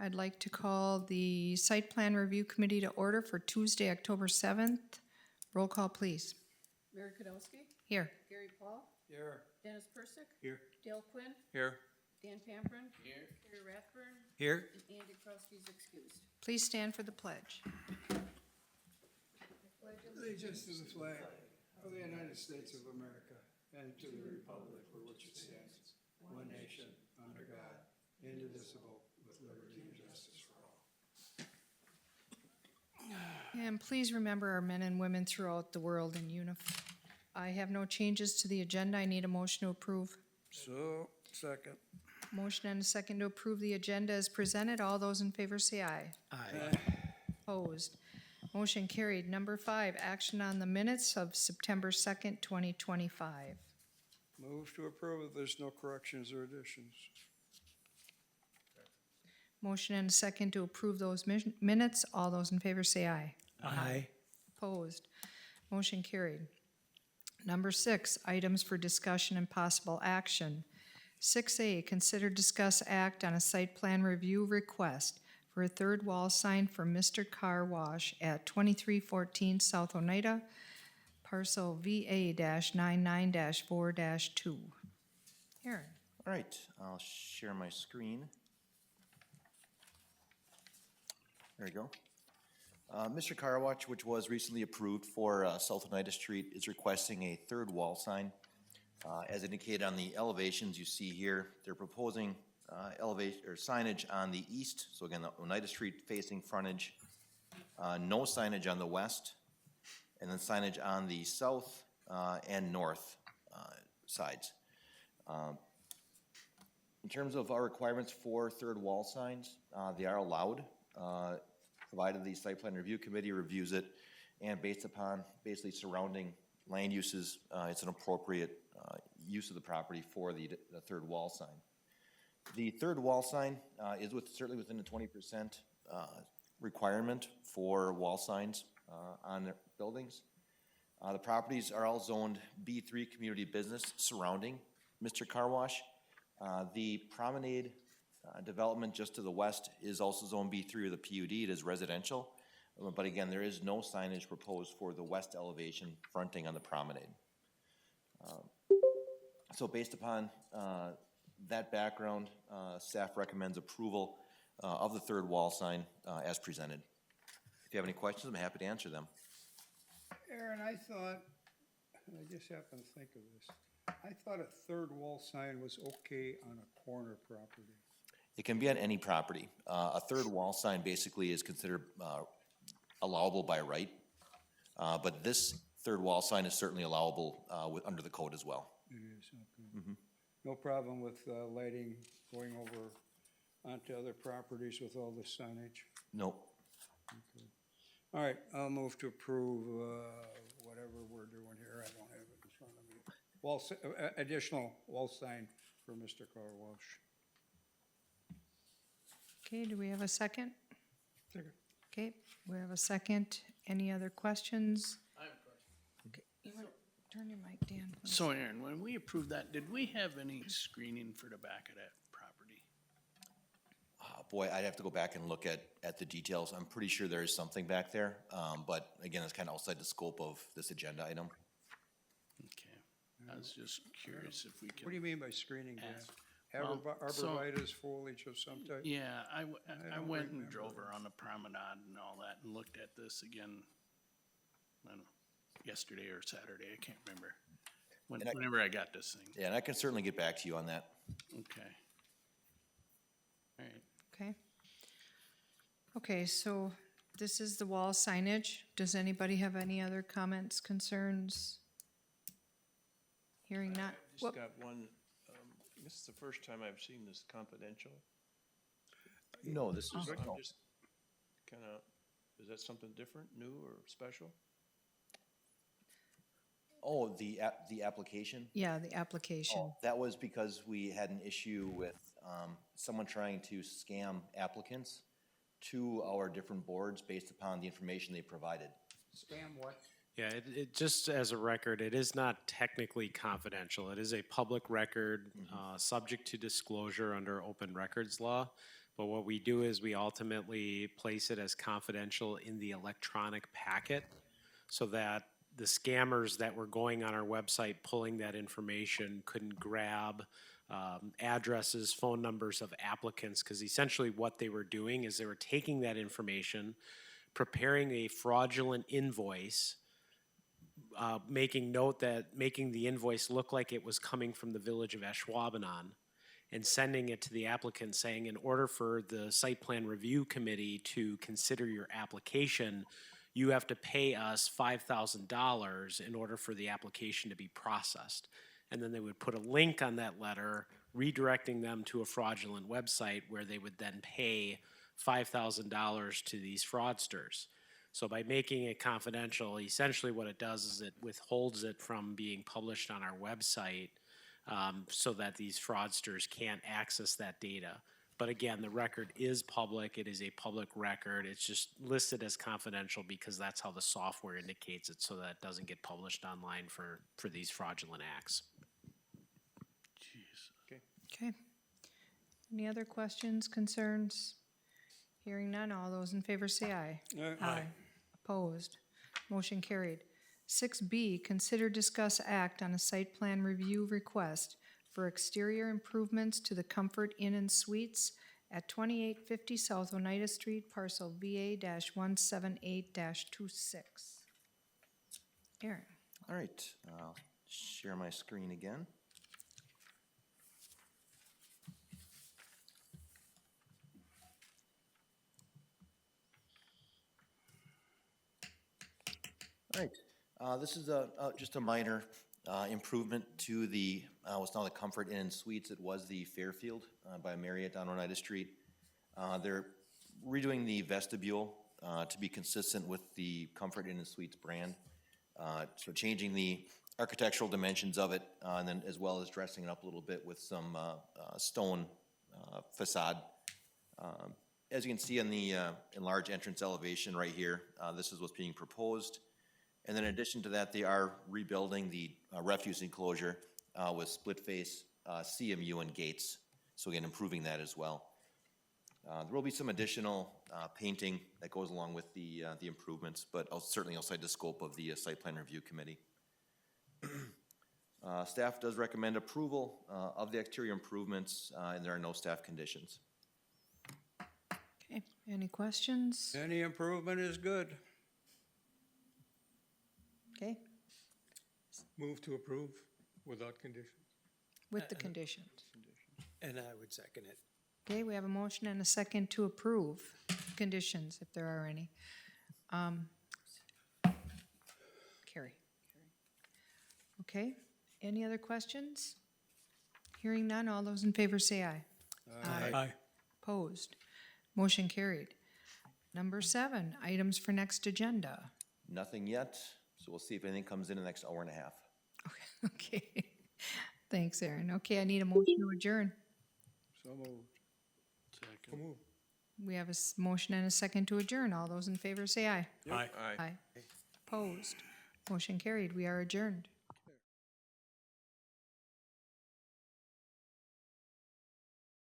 I'd like to call the Site Plan Review Committee to order for Tuesday, October 7th. Roll call, please. Mary Kudowski, Here. Gary Paul, Here. Dennis Persick, Here. Dale Quinn, Here. Dan Pamprin, Here. Carrie Rathburn, Here. and Andy Krusky's excused. Please stand for the pledge. Allegiance to the flag of the United States of America and to the republic for which it stands, one nation, under God, indivisible, with liberty and justice for all. And please remember our men and women throughout the world in uniform. I have no changes to the agenda. I need a motion to approve. So, second. Motion and a second to approve the agenda as presented. All those in favor say aye. Aye. Opposed. Motion carried. Number 5, action on the minutes of September 2nd, 2025. Move to approve if there's no corrections or additions. Motion and a second to approve those minutes. All those in favor say aye. Aye. Opposed. Motion carried. Number 6, items for discussion and possible action. 6A, consider, discuss, act on a site plan review request for a third wall sign for Mr. Car Wash at 2314 South Oneida, parcel VA-99-4-2. Aaron. All right, I'll share my screen. There you go. Mr. Car Wash, which was recently approved for South Oneida Street, is requesting a third wall sign. As indicated on the elevations you see here, they're proposing elevation or signage on the east. So again, the Oneida Street facing frontage, no signage on the west, and then signage on the south and north sides. In terms of our requirements for third wall signs, they are allowed, provided the site plan review committee reviews it, and based upon basically surrounding land uses, it's an appropriate use of the property for the third wall sign. The third wall sign is certainly within the 20% requirement for wall signs on buildings. The properties are all zoned B3 community business surrounding Mr. Car Wash. The promenade development just to the west is also zone B3 of the PUD. It is residential, but again, there is no signage proposed for the west elevation fronting on the promenade. So based upon that background, staff recommends approval of the third wall sign as presented. If you have any questions, I'm happy to answer them. Aaron, I just happened to think of this. I thought a third wall sign was okay on a corner property. It can be on any property. A third wall sign basically is considered allowable by right, but this third wall sign is certainly allowable under the code as well. It is, okay. No problem with lighting going over onto other properties with all this signage? Nope. Okay. All right, I'll move to approve whatever we're doing here. I don't have it in front of me. Additional wall sign for Mr. Car Wash. Okay, do we have a second? Second. Okay, we have a second. Any other questions? I have a question. Okay, you want to turn your mic, Dan, please? So Aaron, when we approved that, did we have any screening for the back of that property? Boy, I'd have to go back and look at the details. I'm pretty sure there is something back there, but again, it's kind of outside the scope of this agenda item. Okay, I was just curious if we could. What do you mean by screening, Dan? ask. Well, so- Arborvitae, foliage of some type? Yeah, I don't went and remember drove that. around the promenade and all that and looked at this again, I don't know, yesterday or Saturday, I can't remember. Whenever I got this thing. Yeah, and I can certainly get back to you on that. Okay. All right. Okay. Okay, so this is the wall signage. Does anybody have any other comments, concerns? Hearing not. Just Whoop. got one, this is the first time I've seen this confidential. No, this is, So no. I'm just kind of, is that something different, new or special? Oh, the application? Yeah, the application. Oh, that was because we had an issue with someone trying to scam applicants to our different boards based upon the information they provided. Spam what? Yeah, it just as a record, it is not technically confidential. It is a public record, subject to disclosure under open records law. But what we do is we ultimately place it as confidential in the electronic packet so that the scammers that were going on our website pulling that information couldn't grab addresses, phone numbers of applicants, because essentially what they were doing is they were taking that information, preparing a fraudulent invoice, making the invoice look like it was coming from the village of Ashwaubenon, and sending it to the applicant saying, in order for the site plan review committee to consider your application, you have to pay us $5,000 in order for the application to be processed. And then they would put a link on that letter, redirecting them to a fraudulent website where they would then pay $5,000 to these fraudsters. So by making it confidential, essentially what it does is it withholds it from being published on our website, so that these fraudsters can't access that data. But again, the record is public. It is a public record. It's just listed as confidential because that's how the software indicates it, so that it doesn't get published online for these fraudulent acts. Jeez. Okay. Any other questions, concerns? Hearing none, all those in favor say aye. Aye. Opposed? Motion carried. 6B, consider, discuss, act on a site plan review request for exterior improvements to the Comfort Inn and Suites at 2850 South Oneida Street, parcel VA-178-26. Aaron? All right, I'll share my screen again. All right, this is just a minor improvement to the, what's now the Comfort Inn and Suites. It was the Fairfield by Marriott on Oneida Street. They're redoing the vestibule to be consistent with the Comfort Inn and Suites brand. So changing the architectural dimensions of it, and then as well as dressing it up a little bit with some stone facade. As you can see in the enlarged entrance elevation right here, this is what's being proposed. And then in addition to that, they are rebuilding the refuse enclosure with split face CMU and gates. So again, improving that as well. There will be some additional painting that goes along with the improvements, but certainly outside the scope of the site plan review committee. Staff does recommend approval of the exterior improvements, and there are no staff conditions. Okay, any questions? Any improvement is good. Okay, Move to approve without conditions. with the conditions. And I would second it. Okay, we have a motion and a second to approve conditions, if there are any. Carrie. Okay, any other questions? Hearing none, all those in favor say aye. Aye. Opposed? Motion carried. Number 7, items for next agenda. Nothing yet, so we'll see if anything comes in the next hour and a half. Okay, thanks, Aaron. Okay, I need a motion to adjourn. So moved. So move. We have a motion and a second to adjourn. All those in favor say aye. Aye. Aye. Opposed? Motion carried. We are adjourned.